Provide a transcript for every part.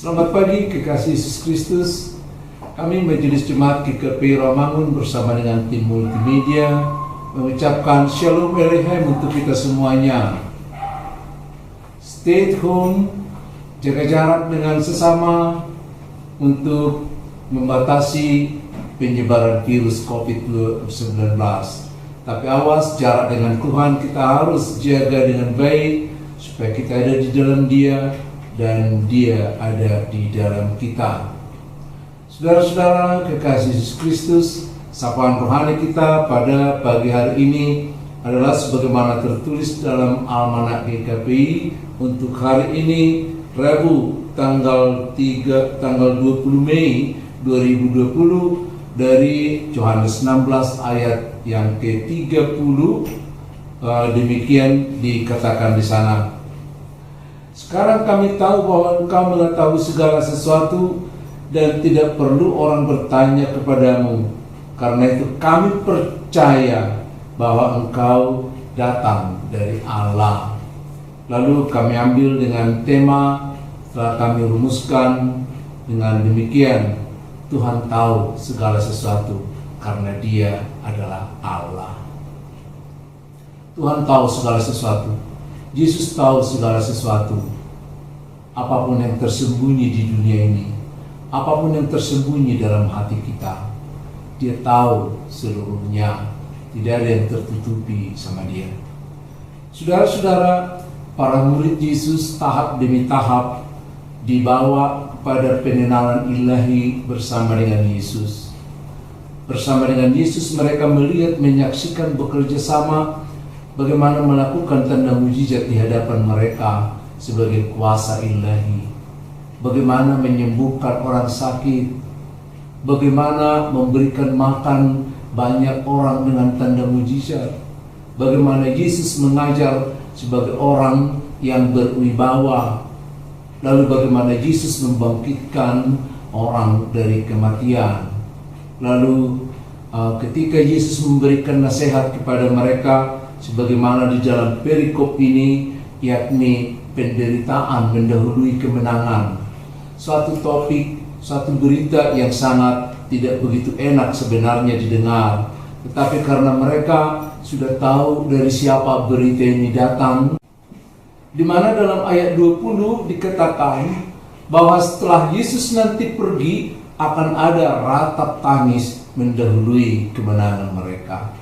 Selamat pagi kekasih Yesus Kristus. Kami Majelis Jemaat GKP Rawamangun bersama dengan tim multimedia mengucapkan Shalom Elohim untuk kita semuanya. Stay at home, jaga jarak dengan sesama untuk membatasi penyebaran virus COVID-19. Tapi awas, jarak dengan Tuhan kita harus jaga dengan baik supaya kita ada di dalam Dia dan Dia ada di dalam kita. Saudara-saudara kekasih Yesus Kristus, sapaan rohani kita pada pagi hari ini adalah sebagaimana tertulis dalam Almanak GKPI untuk hari ini Rabu tanggal 20 Mei 2020 dari Yohanes 16 ayat yang ke-30. Demikian dikatakan di sana. Sekarang kami tahu bahwa Engkau mengetahui segala sesuatu dan tidak perlu orang bertanya kepadamu. Karena itu kami percaya bahwa Engkau datang dari Allah. Lalu kami ambil dengan tema, setelah kami rumuskan dengan demikian, Tuhan tahu segala sesuatu karena Dia adalah Allah. Tuhan tahu segala sesuatu. Yesus tahu segala sesuatu. Apapun yang tersembunyi di dunia ini, apapun yang tersembunyi dalam hati kita, Dia tahu seluruhnya. Tidak ada yang tertutupi sama Dia. Saudara-saudara, para murid Yesus tahap demi tahap dibawa kepada pengenalan ilahi bersama dengan Yesus. Bersama dengan Yesus mereka melihat, menyaksikan bekerja sama bagaimana melakukan tanda mujizat di hadapan mereka sebagai kuasa ilahi, bagaimana menyembuhkan orang sakit, bagaimana memberikan makan banyak orang dengan tanda mujizat, bagaimana Yesus mengajar sebagai orang yang berwibawa, lalu bagaimana Yesus membangkitkan orang dari kematian. Lalu ketika Yesus memberikan nasihat kepada mereka sebagaimana di dalam perikop ini, yakni penderitaan mendahului kemenangan. Suatu topik, suatu berita yang sangat tidak begitu enak sebenarnya didengar. Tetapi karena mereka sudah tahu dari siapa berita ini datang, di mana dalam ayat 20 dikatakan bahwa setelah Yesus nanti pergi akan ada ratap tangis mendahului kemenangan mereka.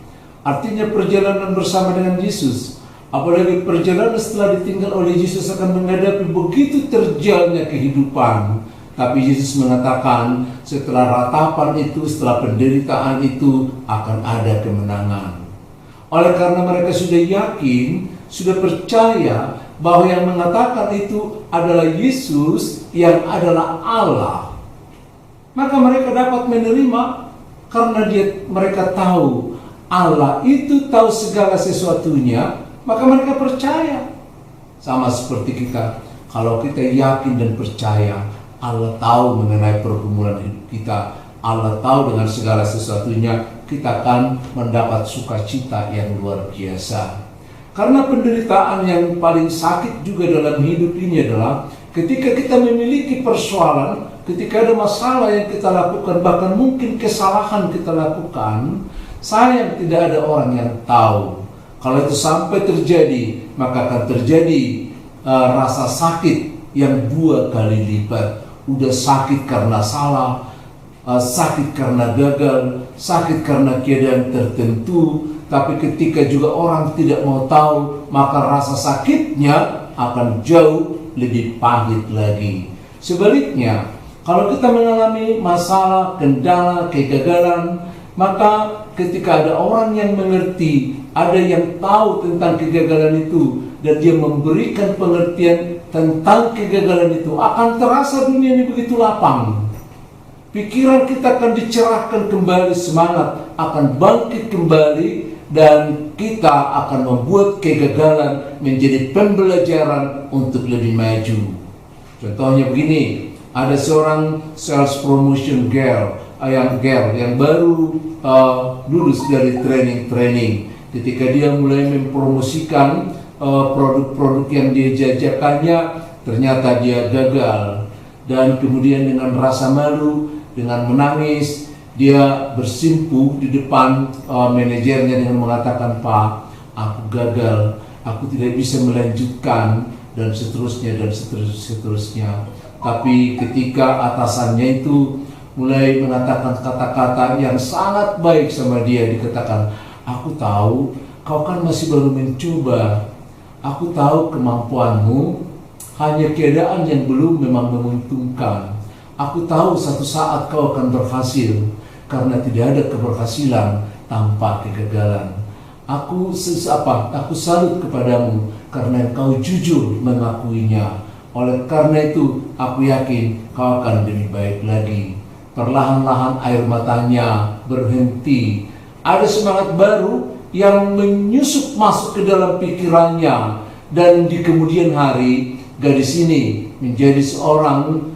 Artinya perjalanan bersama dengan Yesus, apalagi perjalanan setelah ditinggal oleh Yesus akan menghadapi begitu terjalnya kehidupan. Tapi Yesus mengatakan setelah ratapan itu, setelah penderitaan itu akan ada kemenangan. Oleh karena mereka sudah yakin, sudah percaya bahwa yang mengatakan itu adalah Yesus yang adalah Allah, maka mereka dapat menerima karena mereka tahu Allah itu tahu segala sesuatunya. Maka mereka percaya. Sama seperti kita, kalau kita yakin dan percaya Allah tahu mengenai pergumulan hidup kita, Allah tahu dengan segala sesuatunya, kita akan mendapat sukacita yang luar biasa. Karena penderitaan yang paling sakit juga dalam hidup ini adalah ketika kita memiliki persoalan, ketika ada masalah yang kita lakukan, bahkan mungkin kesalahan kita lakukan, sayang tidak ada orang yang tahu. Kalau itu sampai terjadi, maka akan terjadi rasa sakit yang 2 kali lipat. Udah sakit karena salah, sakit karena gagal, sakit karena keadaan tertentu. Tapi ketika juga orang tidak mau tahu, maka rasa sakitnya akan jauh lebih pahit lagi. Sebaliknya, kalau kita mengalami masalah, kendala, kegagalan, maka ketika ada orang yang mengerti, ada yang tahu tentang kegagalan itu, dan dia memberikan pengertian tentang kegagalan itu, akan terasa dunia ini begitu lapang. Pikiran kita akan dicerahkan kembali, semangat akan bangkit kembali, dan kita akan membuat kegagalan menjadi pembelajaran untuk lebih maju. Contohnya begini, ada seorang sales promotion girl yang baru lulus dari training. Ketika dia mulai mempromosikan produk-produk yang dia jajakannya, ternyata dia gagal. dan kemudian dengan rasa malu, dengan menangis, dia bersimpuh di depan manajernya dengan mengatakan, "Pak, aku gagal, aku tidak bisa melanjutkan," dan seterusnya dan seterusnya. Tapi ketika atasannya itu mulai mengatakan kata-kata yang sangat baik sama dia, dikatakan, "Aku tahu kau kan masih baru mencoba. Aku tahu kemampuanmu, hanya keadaan yang belum memang menguntungkan. Aku tahu satu saat kau akan berhasil, karena tidak ada keberhasilan tanpa kegagalan. Aku salut kepadamu karena kau jujur mengakuinya. Oleh karena itu, aku yakin kau akan lebih baik lagi." Perlahan-lahan air matanya berhenti. Ada semangat baru yang menyusup masuk ke dalam pikirannya, dan di kemudian hari gadis ini menjadi seorang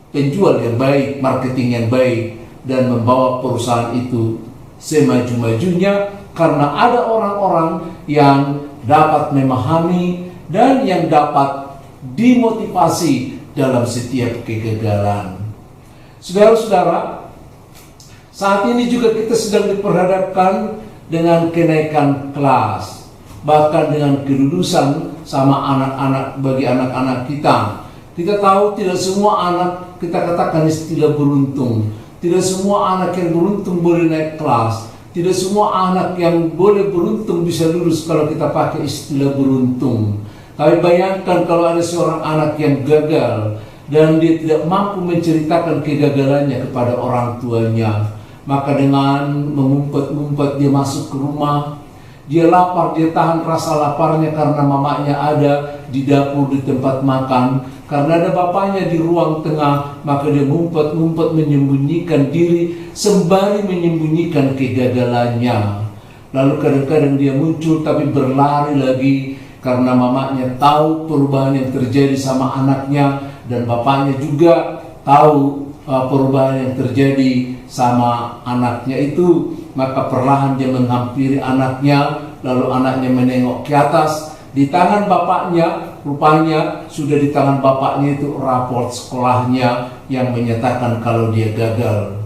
penjual yang baik, marketing yang baik, dan membawa perusahaan itu semaju-majunya karena ada orang-orang yang dapat memahami dan yang dapat dimotivasi dalam setiap kegagalan. Saudara-saudara, saat ini juga kita sedang diperhadapkan dengan kenaikan kelas, bahkan dengan kelulusan sama anak-anak, bagi anak-anak kita. Kita tahu tidak semua anak kita katakan istilah beruntung. Tidak semua anak yang beruntung boleh naik kelas. Tidak semua anak yang boleh beruntung bisa lulus kalau kita pakai istilah beruntung. Tapi bayangkan kalau ada seorang anak yang gagal dan dia tidak mampu menceritakan kegagalannya kepada orang tuanya. Maka dengan mengumpet-ngumpet dia masuk ke rumah. Dia lapar, dia tahan rasa laparnya karena mamanya ada di dapur di tempat makan. Karena ada bapaknya di ruang tengah, maka dia ngumpet-ngumpet menyembunyikan diri sembari menyembunyikan kegagalannya. Lalu kadang-kadang dia muncul tapi berlari lagi karena mamanya tahu perubahan yang terjadi sama anaknya, dan bapaknya juga tahu perubahan yang terjadi sama anaknya itu. Maka perlahan dia menghampiri anaknya, lalu anaknya menengok ke atas. Di tangan bapaknya, rupanya sudah di tangan bapaknya itu raport sekolahnya yang menyatakan kalau dia gagal.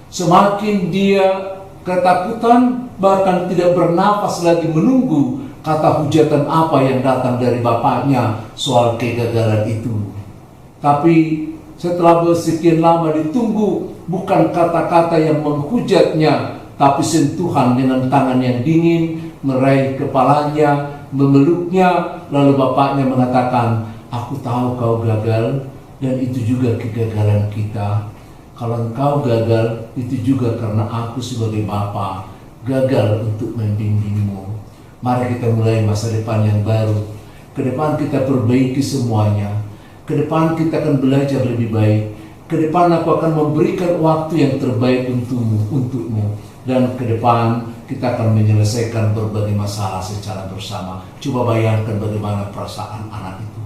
Semakin dia ketakutan, bahkan tidak bernafas lagi menunggu kata hujatan apa yang datang dari bapaknya soal kegagalan itu. Tapi setelah bersekian lama ditunggu, bukan kata-kata yang menghujatnya, tapi sentuhan dengan tangan yang dingin meraih kepalanya, memeluknya, lalu bapaknya mengatakan, "Aku tahu kau gagal, dan itu juga kegagalan kita. Kalau engkau gagal, itu juga karena aku sebagai bapa gagal untuk membimbingmu. Mari kita mulai masa depan yang baru. Ke depan kita perbaiki semuanya. Ke depan kita akan belajar lebih baik. Ke depan aku akan memberikan waktu yang terbaik untukmu. Dan ke depan kita akan menyelesaikan berbagai masalah secara bersama." Coba bayangkan bagaimana perasaan anak itu.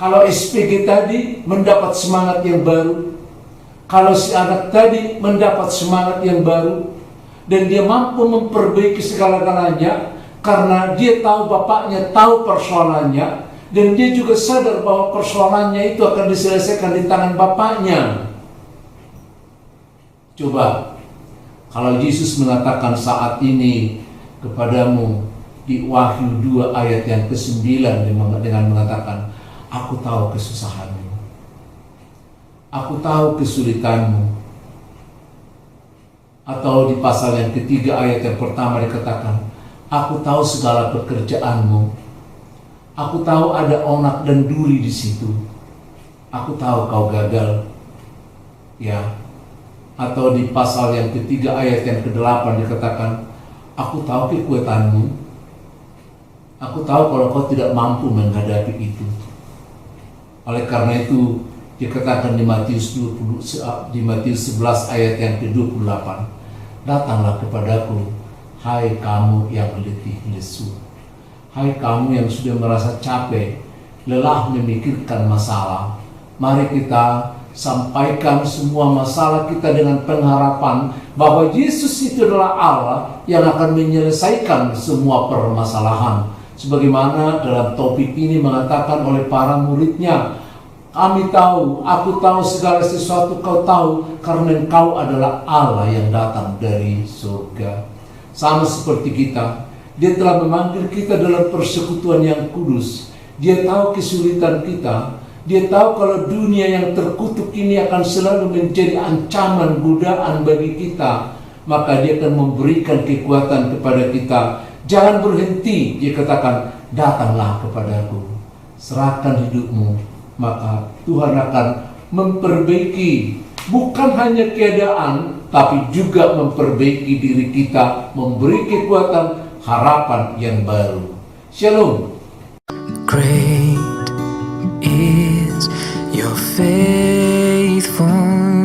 Kalau SPG tadi mendapat semangat yang baru, kalau si anak tadi mendapat semangat yang baru, dan dia mampu memperbaiki segala-galanya karena dia tahu bapaknya tahu persoalannya, dan dia juga sadar bahwa persoalannya itu akan diselesaikan di tangan bapaknya. Coba kalau Yesus mengatakan saat ini kepadamu di Wahyu 2 ayat yang ke-9 dengan mengatakan, "Aku tahu kesusahanmu, aku tahu kesulitanmu." Atau di pasal yang ketiga ayat yang pertama dikatakan, "Aku tahu segala pekerjaanmu, aku tahu ada onak dan duri di situ, aku tahu kau gagal." Ya. Atau di pasal yang ketiga ayat yang ke-8 dikatakan, "Aku tahu kekuatanmu, aku tahu kalau kau tidak mampu menghadapi itu." Oleh karena itu dikatakan di Matius 11 ayat yang ke-28, "Datanglah kepadaku, hai kamu yang letih lesu, hai kamu yang sudah merasa capek, lelah memikirkan masalah. Mari kita sampaikan semua masalah kita dengan pengharapan bahwa Yesus itu adalah Allah yang akan menyelesaikan semua permasalahan. Sebagaimana dalam topik ini mengatakan oleh para muridnya, kami tahu, aku tahu segala sesuatu kau tahu, karena engkau adalah Allah yang datang dari surga. Sama seperti kita, dia telah memanggil kita dalam persekutuan yang kudus. Dia tahu kesulitan kita. Dia tahu kalau dunia yang terkutuk ini akan selalu menjadi ancaman, godaan bagi kita. Maka dia akan memberikan kekuatan kepada kita. Jangan berhenti, dia katakan, datanglah kepadaku, serahkan hidupmu, maka Tuhan akan memperbaiki bukan hanya keadaan, tapi juga memperbaiki diri kita, memberi kekuatan, harapan yang baru. Shalom. Great is your faithfulness.